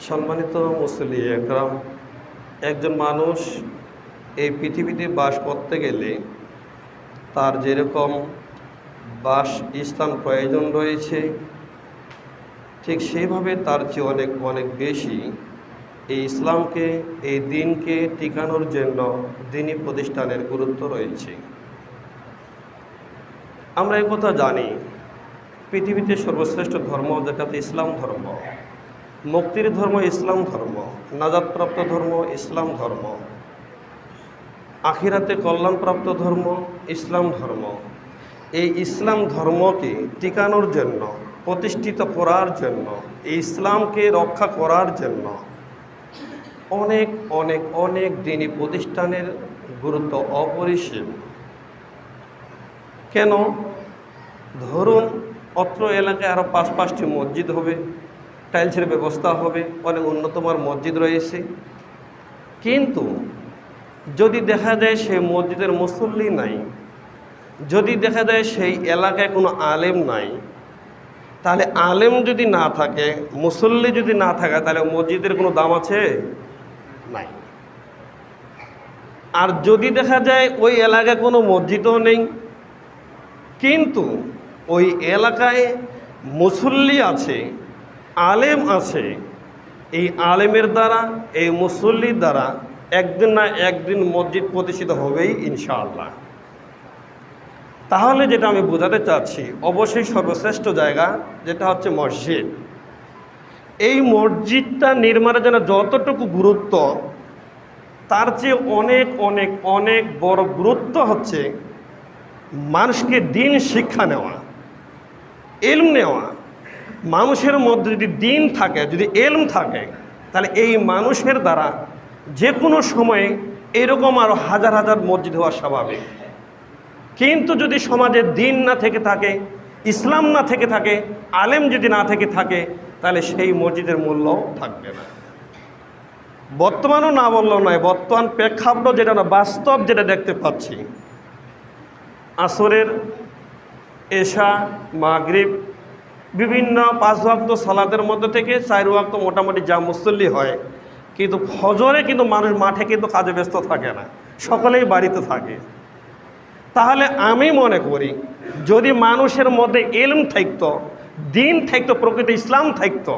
সম্মানিত মুসল্লি একরাম, একজন মানুষ এই পৃথিবীতে বাস করতে গেলে তার যেরকম বাসস্থান প্রয়োজন রয়েছে, ঠিক সেইভাবে তার চেয়ে অনেক অনেক বেশি এই ইসলামকে, এই দিনকে টিকানোর জন্য দিনী প্রতিষ্ঠানের গুরুত্ব রয়েছে। আমরা এই কথা জানি, পৃথিবীতে সর্বশ্রেষ্ঠ ধর্ম যেটাতে ইসলাম ধর্ম, মুক্তির ধর্ম ইসলাম ধর্ম, নাজাতপ্রাপ্ত ধর্ম ইসলাম ধর্ম, আখিরাতে কল্যাণপ্রাপ্ত ধর্ম ইসলাম ধর্ম। এই ইসলাম ধর্মকে টিকানোর জন্য, প্রতিষ্ঠিত করার জন্য, এই ইসলামকে রক্ষা করার জন্য অনেক অনেক অনেক দিনী প্রতিষ্ঠানের গুরুত্ব অপরিসীম। কেন? ধরুন অত্র এলাকায় আরও 5-5টি মসজিদ হবে, টাইলসের ব্যবস্থা হবে, অনেক উন্নতমানের মসজিদ রয়েছে, কিন্তু যদি দেখা যায় সেই মসজিদের মুসল্লি নাই, যদি দেখা যায় সেই এলাকায় কোনো আলেম নাই, তাহলে আলেম যদি না থাকে, মুসল্লি যদি না থাকে, তাহলে মসজিদের কোনো দাম আছে? নাই। আর যদি দেখা যায় ওই এলাকায় কোনো মসজিদও নেই, কিন্তু ওই এলাকায় মুসল্লি আছে, আলেম আছে, এই আলেমের দ্বারা, এই মুসল্লির দ্বারা একদিন না একদিন মসজিদ প্রতিষ্ঠিত হবেই ইনশাআল্লাহ। তাহলে যেটা আমি বোঝাতে চাচ্ছি, অবশ্যই সর্বশ্রেষ্ঠ জায়গা যেটা হচ্ছে মসজিদ। এই মসজিদটা নির্মাণের জন্য যতটুকু গুরুত্ব, তার চেয়ে অনেক অনেক অনেক বড় গুরুত্ব হচ্ছে মানুষকে দিন শিক্ষা নেওয়া, ইলম নেওয়া। মানুষের মধ্যে যদি দিন থাকে, যদি ইলম থাকে, তাহলে এই মানুষের দ্বারা যে কোনো সময়ে এরকম আরও হাজার হাজার মসজিদ হওয়া স্বাভাবিক। কিন্তু যদি সমাজে দিন না থেকে থাকে, ইসলাম না থেকে থাকে, আলেম যদি না থেকে থাকে, তাহলে সেই মসজিদের মূল্য থাকবে না। বর্তমানও না বললেও নয়, বর্তমান প্রেক্ষাপট যেটা না, বাস্তব যেটা দেখতে পাচ্ছি, আসরের, এশা, মাগরিব, বিভিন্ন 5 ওয়াক্ত সালাতের মধ্যে থেকে 4 ওয়াক্ত মোটামুটি যা মুসল্লি হয়, কিন্তু ফজরে কিন্তু মানুষ মাঠে কিন্তু কাজে ব্যস্ত থাকে না, সকলেই বাড়িতে থাকে। তাহলে আমি মনে করি, যদি মানুষের মধ্যে ইলম থাকতো, দিন থাকতো, প্রকৃত ইসলাম থাকতো,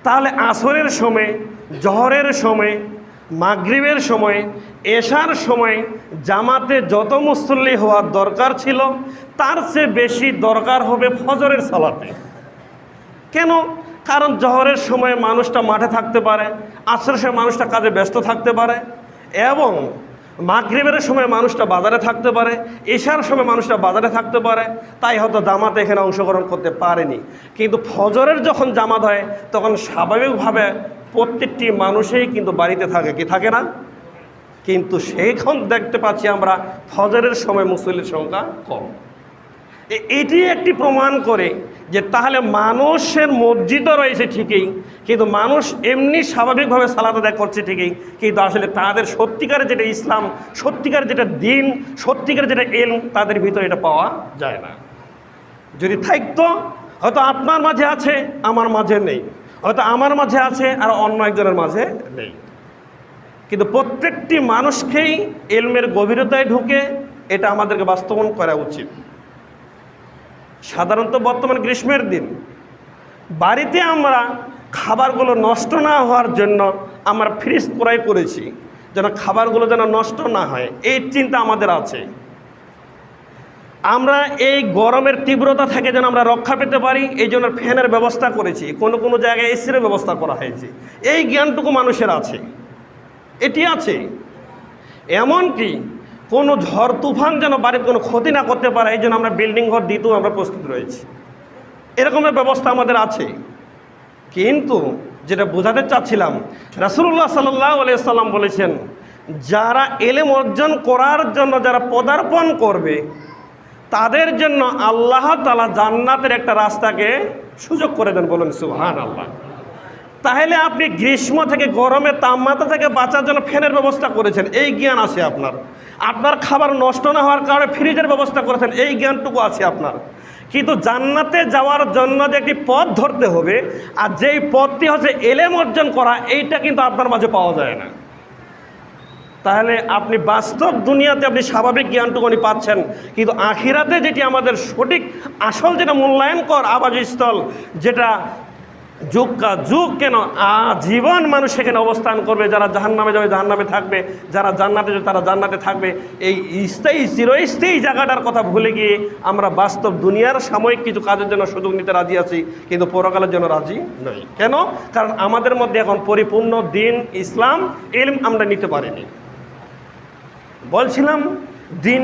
তাহলে আসরের সময়, জহরের সময়, মাগরিবের সময়, এশার সময় জামাতে যত মুসল্লি হওয়ার দরকার ছিল, তার চেয়ে বেশি দরকার হবে ফজরের সালাতে। কেন? কারণ জহরের সময় মানুষটা মাঠে থাকতে পারে, আসরের সময় মানুষটা কাজে ব্যস্ত থাকতে পারে, এবং মাগরিবের সময় মানুষটা বাজারে থাকতে পারে, এশার সময় মানুষটা বাজারে থাকতে পারে, তাই হয়তো জামাতে এখানে অংশগ্রহণ করতে পারেনি। কিন্তু ফজরের যখন জামাত হয়, তখন স্বাভাবিকভাবে প্রত্যেকটি মানুষই কিন্তু বাড়িতে থাকে, কি থাকে না? কিন্তু সেইখান দেখতে পাচ্ছি আমরা ফজরের সময় মুসল্লির সংখ্যা কম। এটি একটি প্রমাণ করে যে তাহলে মানুষের মসজিদও রয়েছে ঠিকই, কিন্তু মানুষ এমনি স্বাভাবিকভাবে সালাত আদায় করছে ঠিকই, কিন্তু আসলে তাদের সত্যিকারের যেটা ইসলাম, সত্যিকারের যেটা দিন, সত্যিকারের যেটা ইলম, তাদের ভিতরে এটা পাওয়া যায় না। যদি থাকতো, হয়তো আপনার মাঝে আছে, আমার মাঝে নেই, হয়তো আমার মাঝে আছে আর অন্য একজনের মাঝে নেই। কিন্তু প্রত্যেকটি মানুষকেই ইলমের গভীরতায় ঢুকে এটা আমাদেরকে বাস্তবায়ন করা উচিত। সাধারণত বর্তমান গ্রীষ্মের দিন বাড়িতে আমরা খাবারগুলো নষ্ট না হওয়ার জন্য আমরা ফ্রিজ ক্রয় করেছি, যেন খাবারগুলো যেন নষ্ট না হয়, এই চিন্তা আমাদের আছে। আমরা এই গরমের তীব্রতা থেকে যেন আমরা রক্ষা পেতে পারি, এই জন্য ফ্যানের ব্যবস্থা করেছি, কোনো কোনো জায়গায় এসির ব্যবস্থা করা হয়েছে। এই জ্ঞানটুকু মানুষের আছে, এটি আছে। এমনকি কোনো ঝড় তুফান যেন বাড়ির কোনো ক্ষতি না করতে পারে, এই জন্য আমরা বিল্ডিং ঘর দিতেও আমরা প্রস্তুত রয়েছি, এরকমের ব্যবস্থা আমাদের আছে। কিন্তু যেটা বোঝাতে চাচ্ছিলাম, রাসূলুল্লাহ সাল্লাল্লাহু আলাইহি সাল্লাম বলেছেন, যারা ইলম অর্জন করার জন্য যারা পদার্পণ করবে, তাদের জন্য আল্লাহ তাআলা জান্নাতের একটা রাস্তাকে সুযোগ করে দেন। বলুন সুবহানাল্লাহ। তাহলে আপনি গ্রীষ্ম থেকে, গরমের তাপমাত্রা থেকে বাঁচার জন্য ফ্যানের ব্যবস্থা করেছেন, এই জ্ঞান আছে আপনার। আপনার খাবার নষ্ট না হওয়ার কারণে ফ্রিজের ব্যবস্থা করেছেন, এই জ্ঞানটুকু আছে আপনার। কিন্তু জান্নাতে যাওয়ার জন্য যে একটি পথ ধরতে হবে, আর যেই পথটি হচ্ছে এলেম অর্জন করা, এইটা কিন্তু আপনার মাঝে পাওয়া যায় না। তাহলে আপনি বাস্তব দুনিয়াতে আপনি স্বাভাবিক জ্ঞানটুকুনি পাচ্ছেন, কিন্তু আখিরাতে যেটি আমাদের সঠিক আসল যেটা মূল্যায়নকর আবাসস্থল, যেটা যুগ কা যুগ কেন আজীবন মানুষ সেখানে অবস্থান করবে, যারা জাহান্নামে যাবে জাহান্নামে থাকবে, যারা জান্নাতে যাবে তারা জান্নাতে থাকবে, এই স্থায়ী চিরস্থায়ী জায়গাটার কথা ভুলে গিয়ে আমরা বাস্তব দুনিয়ার সাময়িক কিছু কাজের জন্য সুযোগ নিতে রাজি আছি, কিন্তু পরকালের জন্য রাজি নই। কেন? কারণ আমাদের মধ্যে এখন পরিপূর্ণ দিন ইসলাম ইলম আমরা নিতে পারিনি। বলছিলাম দিন